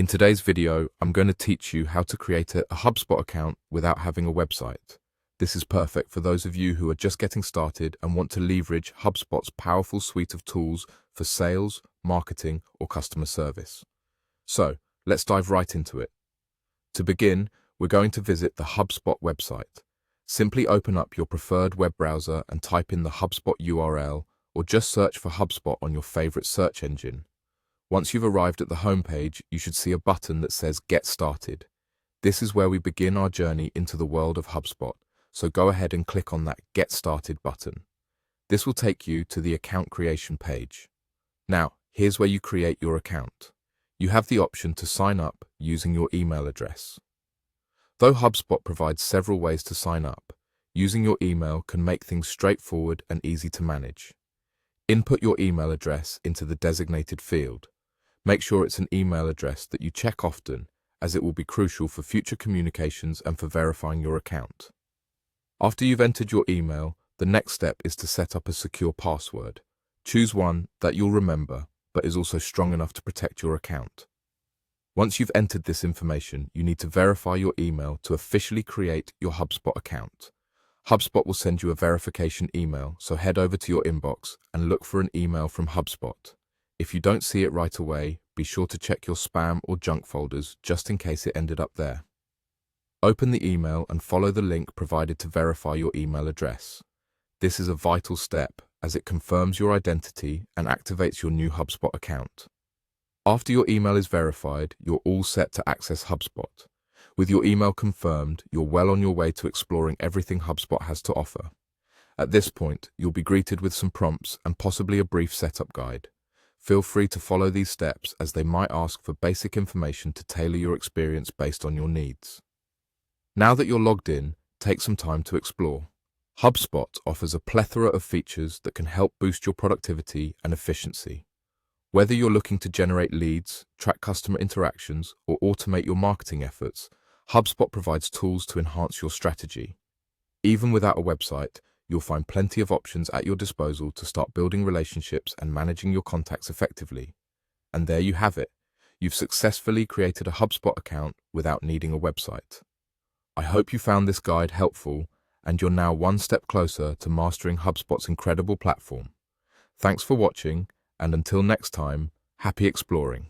In today's video, I'm going to teach you how to create a HubSpot account without having a website. This is perfect for those of you who are just getting started and want to leverage HubSpot's powerful suite of tools for sales, marketing, or customer service. So, let's dive right into it. To begin, we're going to visit the HubSpot website. Simply open up your preferred web browser and type in the HubSpot URL, or just search for HubSpot on your favorite search engine. Once you've arrived at the homepage, you should see a button that says Get Started. This is where we begin our journey into the world of HubSpot, so go ahead and click on that Get Started button. This will take you to the account creation page. Now, here's where you create your account. You have the option to sign up using your email address. Though HubSpot provides several ways to sign up, using your email can make things straightforward and easy to manage. Input your email address into the designated field. Make sure it's an email address that you check often, as it will be crucial for future communications and for verifying your account. After you've entered your email, the next step is to set up a secure password. Choose one that you'll remember, but is also strong enough to protect your account. Once you've entered this information, you need to verify your email to officially create your HubSpot account. HubSpot will send you a verification email, so head over to your inbox and look for an email from HubSpot. If you don't see it right away, be sure to check your spam or junk folders just in case it ended up there. Open the email and follow the link provided to verify your email address. This is a vital step as it confirms your identity and activates your new HubSpot account. After your email is verified, you're all set to access HubSpot. With your email confirmed, you're well on your way to exploring everything HubSpot has to offer. At this point, you'll be greeted with some prompts and possibly a brief setup guide. Feel free to follow these steps as they might ask for basic information to tailor your experience based on your needs. Now that you're logged in, take some time to explore. HubSpot offers a plethora of features that can help boost your productivity and efficiency. Whether you're looking to generate leads, track customer interactions, or automate your marketing efforts, HubSpot provides tools to enhance your strategy. Even without a website, you'll find plenty of options at your disposal to start building relationships and managing your contacts effectively. And there you have it. You've successfully created a HubSpot account without needing a website. I hope you found this guide helpful, and you're now one step closer to mastering HubSpot's incredible platform. Thanks for watching, and until next time, happy exploring.